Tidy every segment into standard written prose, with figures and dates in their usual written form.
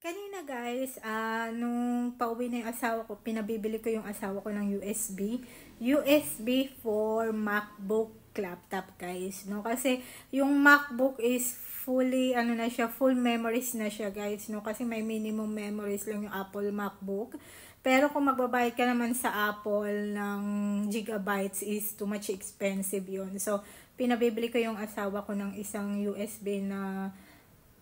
Kanina guys, nung pauwi na yung asawa ko, pinabibili ko yung asawa ko ng USB. USB for MacBook laptop guys, no? Kasi yung MacBook is fully, na siya, full memories na siya guys, no? Kasi may minimum memories lang yung Apple MacBook. Pero kung magbabayad ka naman sa Apple ng gigabytes is too much expensive yun. So, pinabibili ko yung asawa ko ng isang USB na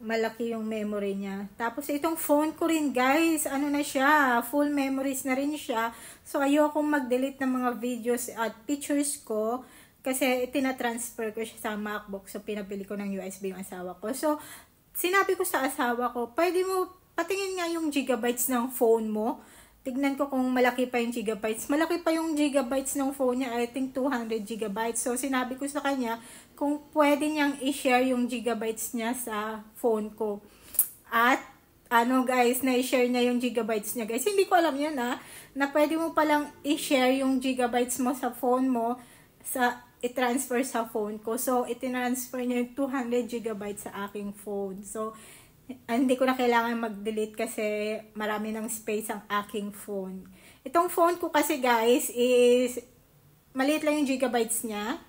malaki yung memory niya. Tapos itong phone ko rin guys, na siya, full memories na rin siya. So ayokong mag-delete ng mga videos at pictures ko kasi tinatransfer ko siya sa MacBook. So pinabili ko ng USB yung asawa ko. So sinabi ko sa asawa ko, pwede mo patingin nga yung gigabytes ng phone mo. Tignan ko kung malaki pa yung gigabytes. Malaki pa yung gigabytes ng phone niya. I think 200 gigabytes. So, sinabi ko sa kanya kung pwede niyang i-share yung gigabytes niya sa phone ko. At, guys, na-share niya yung gigabytes niya. Guys, hindi ko alam yun, na pwede mo palang i-share yung gigabytes mo sa phone mo i-transfer sa phone ko. So, i-transfer niya yung 200 gigabytes sa aking phone. So, hindi ko na kailangan mag-delete kasi marami ng space ang aking phone. Itong phone ko kasi guys is maliit lang yung gigabytes niya.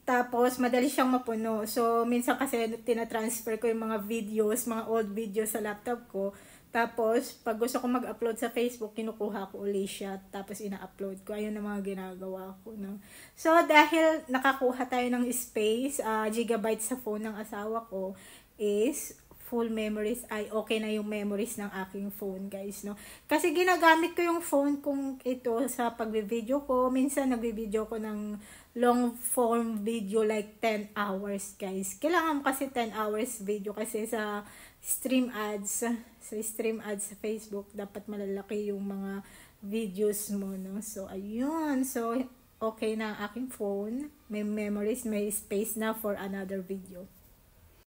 Tapos madali siyang mapuno. So minsan kasi tina-transfer ko yung mga videos, mga old videos sa laptop ko. Tapos pag gusto ko mag-upload sa Facebook, kinukuha ko uli siya. Tapos ina-upload ko. Ayun ang mga ginagawa ko. No? So dahil nakakuha tayo ng space, gigabytes sa phone ng asawa ko is full memories, okay na yung memories ng aking phone guys, no? Kasi ginagamit ko yung phone kong ito sa pagbe-video ko. Minsan nagbe-video ko ng long form video like 10 hours guys. Kailangan kasi 10 hours video kasi sa stream ads sa Facebook, dapat malalaki yung mga videos mo, no? So, ayun. So, okay na ang aking phone. May memories, may space na for another video.